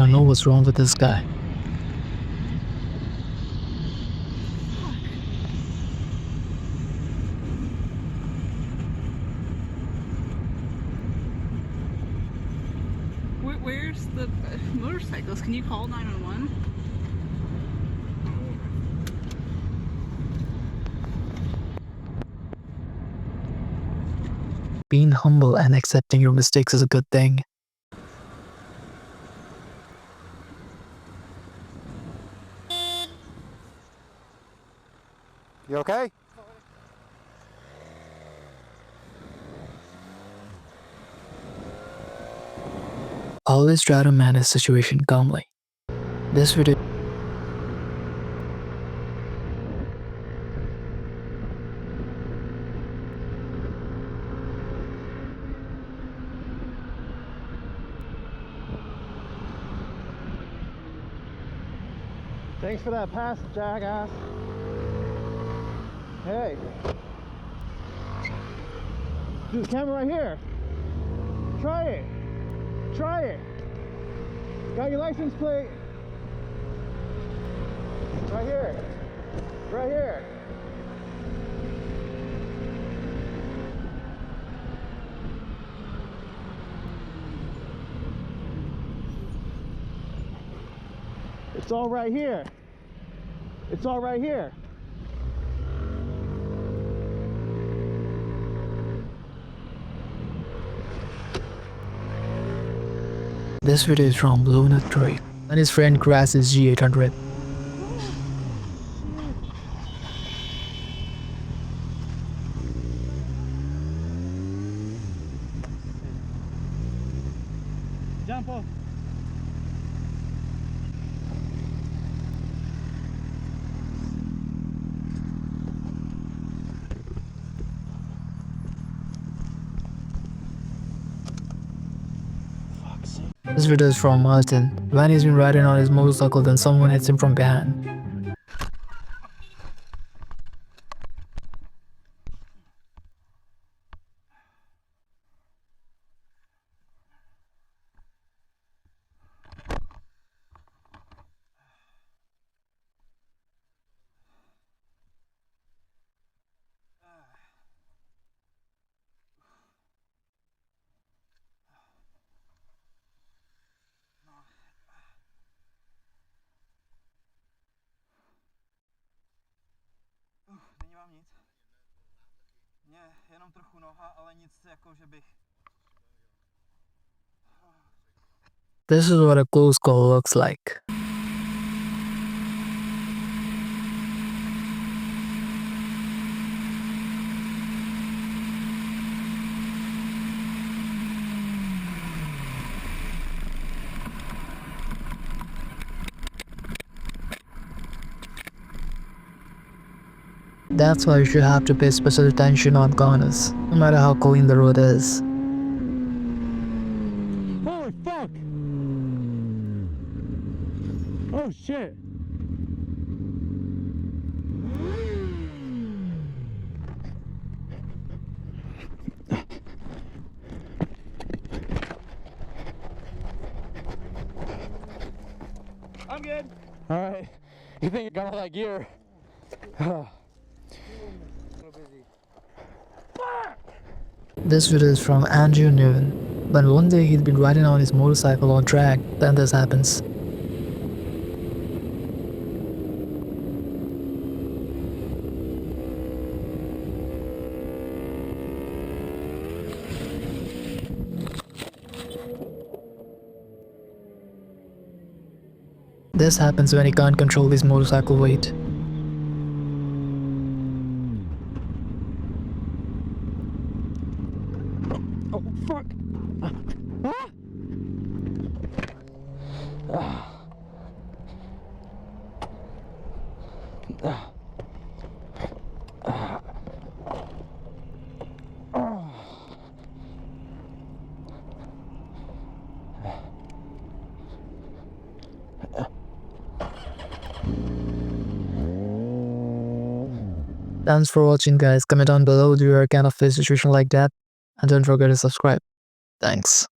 don't know what's wrong with this guy. Where's the motorcycles? Can you call 911? Being humble and accepting your mistakes is a good thing. You okay? Always try to manage situation calmly. This video Thanks for that pass, jackass. Hey. Dude, the camera right here. Try it. Try it. Got your license plate. Right here. Right here. It's all right here. It's all right here. This video is from Luna Troy and his friend crashes G800. Jump off. This video is from Martin. When he's been riding on his motorcycle, then someone hits him from behind. Není vám nic? Nie, jenom trochu noha, ale nic jako, že bych... This is what a close call looks like. That's why you should have to pay special attention on corners, no matter how clean the road is. Holy fuck! Oh shit! I'm good. Alright. You think you got all that gear? This video is from Andrew Newman. But one day he'd been riding on his motorcycle on track, then this happens. This happens when he can't control his motorcycle weight. Oh fuck! Thanks for watching, guys. Comment down below, do you ever kind of face a situation like that? And don't forget to subscribe. Thanks.